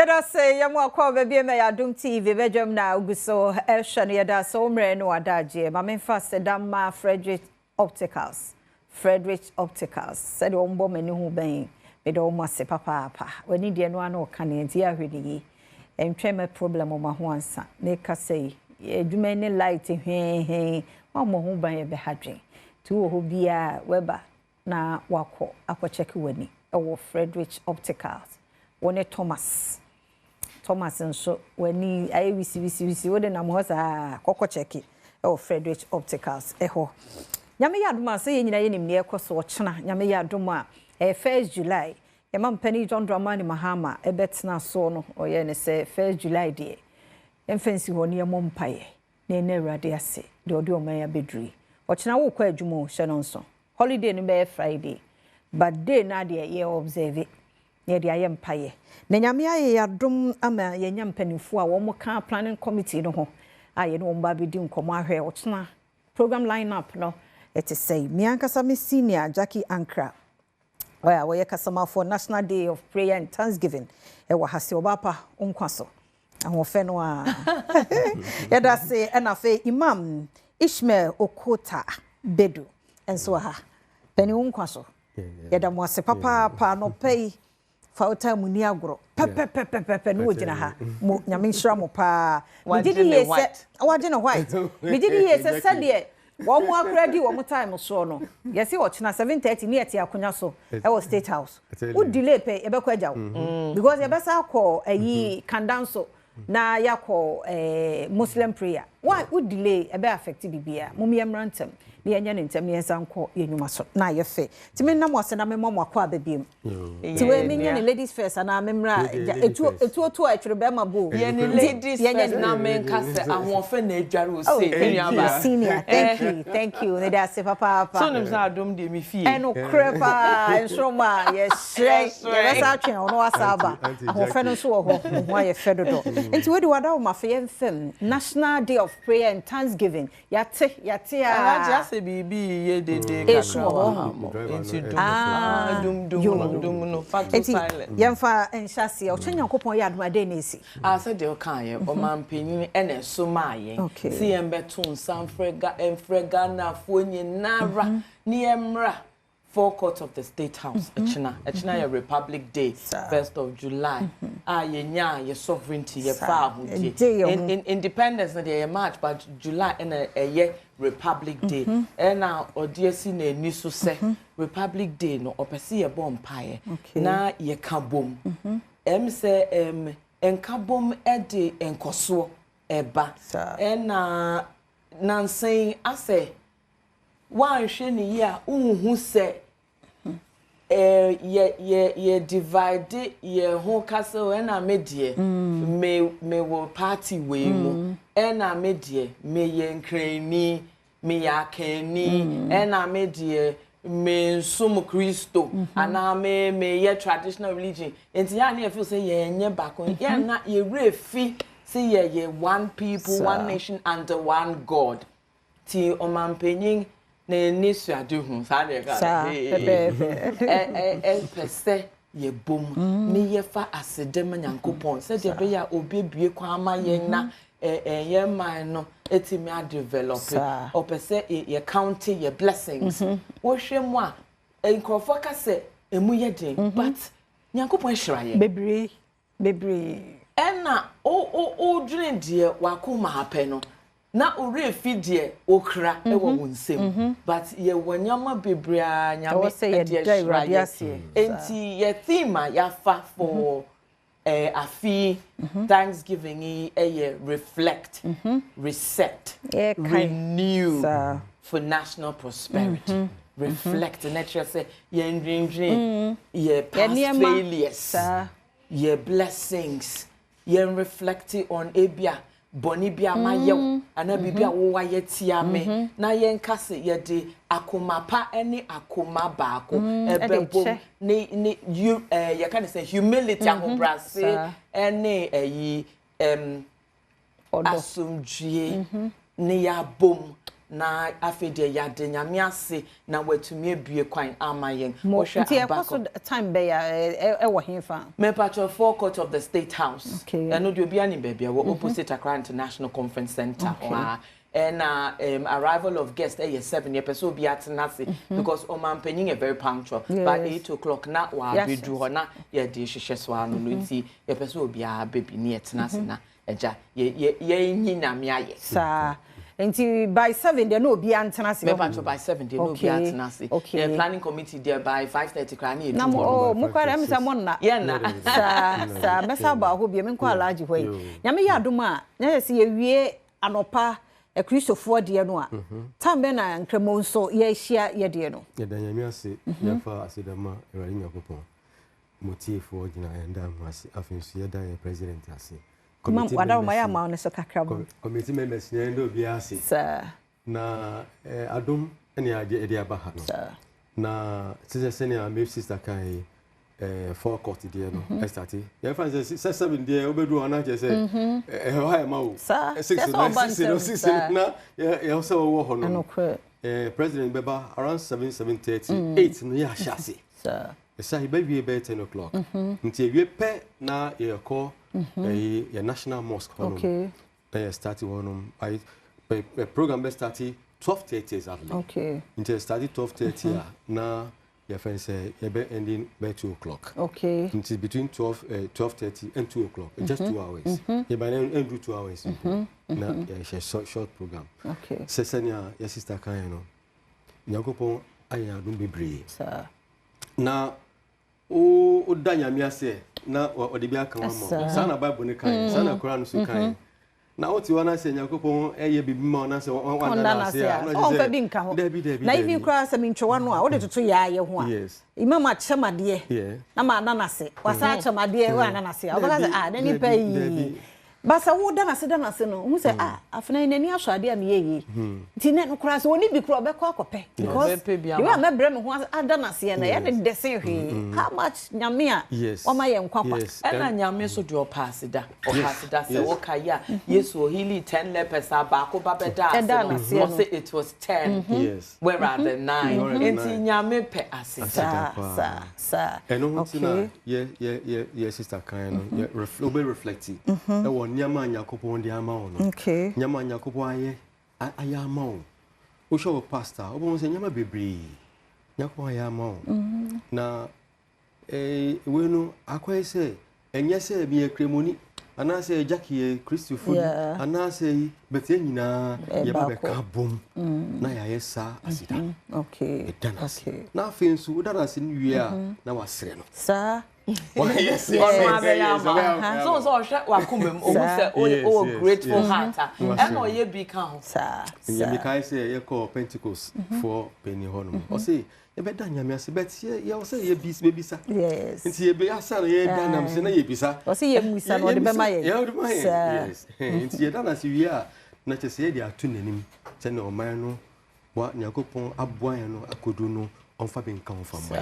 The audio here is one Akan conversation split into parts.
Yada say yamwa kwa baby me Adom TV bedwam na uguso ehwe yada so mre no adaje ma me fa sedama Frederick Opticals said ombo mani hu ben me do mo ase papa wani de no ana ka ne nti ahwedi entwe me problem ma ho ansa ne ka say edwuma ne light he ma mo hu ban be hadwen ti wo ho bia weba na wako akocheck wani ewo Frederick Opticals woni Thomas nso wani ayi wisi wode na mo sa kokko check ewo Frederick Opticals eho nyame ya adom ase ye nyina ye nim ne ekoso ochena nyame ya adom a 1st July e ma mpani John Dramani Mahama ebetena so no oye ne se 1st July de emfansi ho ne ye mompaye na na awurade ase de odi oman ya bedri ochena wo kwa adwumo hye no nso holiday no be Friday but day na de ye observe ne de aye mpaye na nyame aye ya adom ama ye nya mpanifo a wo mo ka planning committee no ho aye no mba bedi nkomo ahwe ochena program lineup no it is say miankasa me senior Jackie Ankra where we kasama for National Day of Prayer and Thanksgiving e wa hase obapa onkwaso ahofe no a yada say na fe Imam Ishmael Okota Bedu enso ha peni onkwaso yada mo ase papa no pay fauta muni agro pepe no gina ha mo nyame nhira mo pa me didi ye se waje no white me didi ye se sade one more credit one more time so no yes you watch na 7:30 near ti akonya so e was State House would delay pay e be kwaja because e be sa call ayi kandanso na yakọ Muslim prayer why would delay e be affect bibia mum yemrantem na yenya ne ntem yensa nko yenuma so na ye fe ti me nam wase na me mom akọ ababiem ti we me nya ne ladies first na me mra etu atwere be ma bo ye ne ladies first na me nka se ahofe na adware o se enyaba senior thank you ne da se papa so nem sa Adom de me fie eno krepa enshoma ye shre ye be sa twen ono asaba ahofe no so wo ho aye fe dodo enti we di wada o ma fe yemfem National Day of Prayer and Thanksgiving yate a se bibi ye de kakra dum no fatu silent yemfa enhyase o twenyankopon ye adoma de na esi se de o kan ye o man panyin ene so ma ye si yembeto nsan frega na fo nyinara ni emra forecourt of the State House echina your Republic Day 1st of July yenya your sovereignty your fa in independence na dey march but July na ye Republic Day na odiesi na eni so se Republic Day no opese ye bompae na ye kabom se enkabom de enkoso eba na nansen ase wan hwe ni ya unhu se ye divide ye ho kase na medie me wo party we mu na medie me ye nkrani me ya kani na medie me nsum Kristo ana me ye traditional religion enti ya na feel say ye nye bako ye na ye refi say ye one people one nation under one God ti omampenyin na nisu aduhu sa de ka pese ye bom ni ye fa asedem nyankopon se de be ya obebie kwa ama ye na ye man no etimi a develop o pese ye count ye blessings wo hwemu a enkrofo ka se emu ye den but nyankopon hira ye bebre na o dream de wakoma hape no na ore fidie okra e wo wonsem but ye wanyama bebrea nyame e de radiasie enti ye theme ya fa for afi Thanksgiving ye reflect reset renew for national prosperity reflect nature say ye ndwindwin ye past failures ye blessings ye reflect on ebia boni bia mayew ana bibia wo wa yetia me na ye nkase ye de akoma pa ene akoma baako ebebom ni you ye can say humility ahobrase ene ayi asumdue ne ya bom na afede ya de nyame ase na watumi abue kwan amayen wo hwe abako time be ya e wo hefa me patro forecourt of the State House no de obi ani bebia wo opposite Accra International Conference Center and arrival of guests 7 year person be at nasi because omampanyin are very punctual by 8 o'clock na wa bedru ho na ye de hwehwe so anu no nti ye person obi a baby ni etnasi na eja ye nyina me aye sa nti by 7 there no obi antenase me patro by 7 there no obi antenase the planning committee there by 5:30 kra na na mo kwara am say mo na ye na sa mesa ba ho bi me kwa alaji hoyi nyame ya adom a na se ye wie anopa e Christopher de no a tambe na nkremo nso ye hia ye de no ye dan nyame ase ye fa asedama ewari nyakopon motifo gina enda ase afensu ye dan ye president ase committee wada ma ya ma no so kakra bo committee members ne ndo bi ase sir na adom ene ade ade aba ha no sir na sise ne am sister kai forecourt there no started ye fan say 7 there obedu ona je say why ma o 6 na ye also wo ho no president beba around 7:30 8 no ya shase sir say be wie be 10 o'clock nti wie pe na ye call ye national mosque ho no started one program be started 12:30 exactly nti started 12:30 na your friend say you be ending by 2 o'clock. Okay. It is between 12:30 and 2 o'clock. Just 2 hours. You by end do 2 hours. Na yeah, short program. Okay. Sesenia your sister kan you know. Nyakopon aya dum bebre. Sir. Na o danya mi ase na o de bi aka wa mo. Sana Bible ne kan, sana Quran so kan. Na oti wana se nyakopon eye bibi ma ona se wana na se on fa bi nka ho na ifi kra se minchowa no a wo de toto ya ye ho a imam a chemade na ma na se wasa chemade wa na se obaga se na ni pa yi basa wo da na se no hu se afena ni aso ade am yeye nti ne no kra se oni bi kra obekọ akope because you are me bre me ho ada na se na ye ne de se hwe how much nyame a o ma ye nkwapa na nyame so de o pass da se wo kaya yesu ohili 10 lepers abako babeda no say it was 10 where are the 9 enti nyame pe ase sa eno hutina ye sister kan no ye reflective nyama nyakopon de ama ono nyama nyakopon aye ama o wo show pastor obo se nyama bebre nyakopon aye ama o na we no akwai se enye se bi ekremoni ana se jackie Christopher ana se betie nyina ye ba be ka bom na ya yesa asida na afensu udarase ni wie a na wasere no sa yes so wakumem o say o grateful heart and o ye bi kan sa ye mi kai say ye call Pentecost for penny honum o say e be da nyame ase bet ye o say ye bisa yes nti ye be asa na ye da nam se na ye bisa o say ye muisa no de be ma ye yes nti ye da na se wi a na che se ye dia tu nanim se na o man no wa nyakopon aboa ye no akodu no onfa be nka onfa mo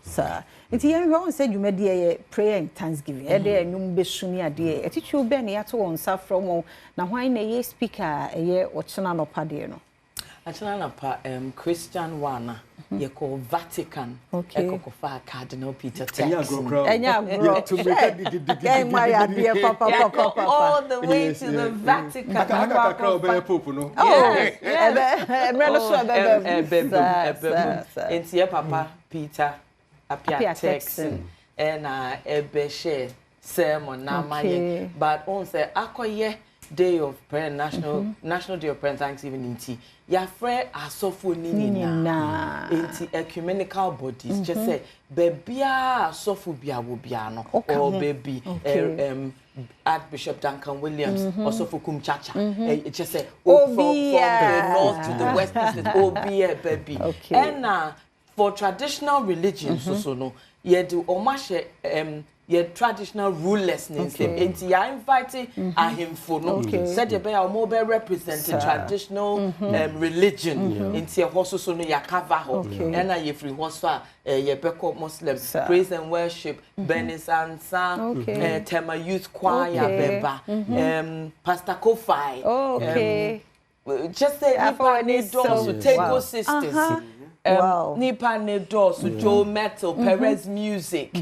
sa nti ye hwe on say dwumade ye prayer and thanksgiving e dey enum be sumi ade e tichu be na yato won sa from na hwan na ye speaker ye o chena no pade no achana na pa Christian wana ye call Vatican ekokofa Cardinal Peter Jackson enya gro to make my idea papa all the way to the Vatican akakakra be pope no enti ye papa Peter apia Jackson and ebe share sermon na maye but on say akoye Day of Prayer, National Day of Prayer and Thanksgiving inti. Ya frère asofo nina. Inti ecumenical bodies. Just say bebia asofo bia wo bia no or baby Archbishop Duncan Williams asofo kum chacha. Just say from the north to the west obia baby. And for traditional religions so no ye do omashe your traditional rulers enti ya invite ahemfo no said you be a mobile represent traditional religion enti e hoso so no ya cover ho and na ye free hoso ye beko Muslim praise and worship Benesansa Tema Youth Choir beba Pastor Kofai just say nipa ne doors Tego sisters. Nipa ne doors Joe Metal, Perez Music.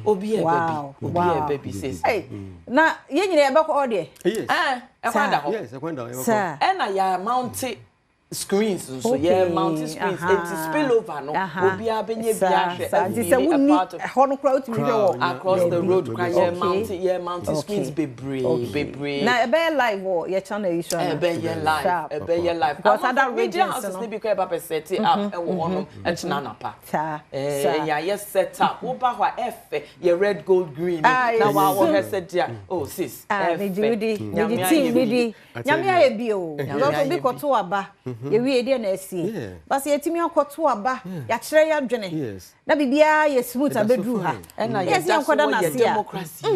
Obi a baby sis. Hey, na ye nyine ebe ko ode. Yes. Yes, I went down. And I mounted screens so yeah mounted screens it spill over no obi abenye bia hwe across the road yeah mounted screens bebre na ebe live o ye channel issue ebe live because other regions no be kwa eba set up e wo hono e china napa yeah yes set up wo ba hwa efe ye red gold green na wa wo he dia oh sis efe nyame aye bi o because obi koto aba ye wie de na asie bas ye timi akoto aba ya kire ya dwene na bibia ye smooth abedru ha na ye akoda na democracy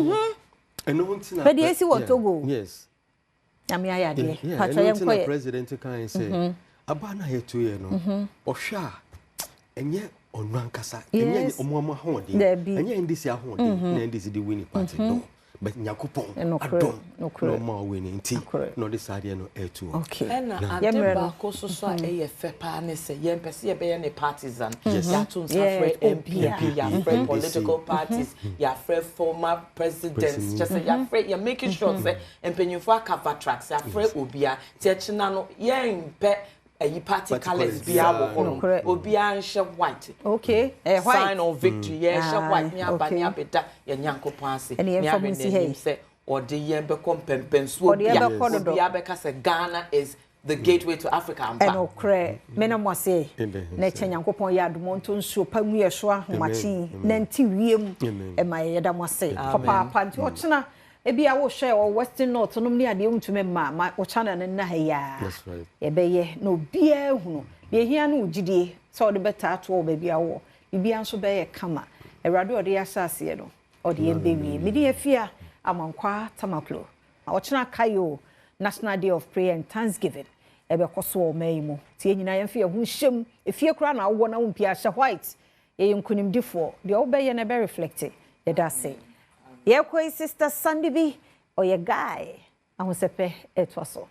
but ye si what Togo yes nyame aye ade patwa ye nko president kan say aba na ye to ye no ohwa enye onu ankasa enye omo ahode enye ndisi ahode na ndisi di win party no but nyakopon Adom no ma winning nti no this area no etu na adeba ko so a e fe pa ne se ye mpese ye be ne partisan ya tun safre MPP ya friend political parties ya friend former presidents just ya friend you making sure say empenyufo cover tracks ya friend obia ti echina no ye mpe a party colors be our obia nshe white white sign of victory yeah white nya banya beda ya nyankopon ase nya hwe say or the ye be kompempenso obia be ka say Ghana is the gateway to Africa and okre mena mo say na cha nyankopon ya adomonto nsuo pamu ye so ahomachi na nti wiem e ma ye da mo say papa nti o chena ebi a wo hwe o western north no ne ade untume ma o chana ne na ha ya that's right e be ye no bia hunu ye hia no ugidie so de beta ato obabi awo bibia nso be ye kama ewrade ode ya sase no ode ye bewi me de afia amankwa tamaklo o chena kayo National Day of Prayer and Thanksgiving ebe koso o maimo tie nyina ye mfe hu hyem efie kura na wo na wo mpia hye white ye nkunimdifo de wo be ye na be reflect ye da say ye koi sister Sandy bi o ye guy ahosepe etwaso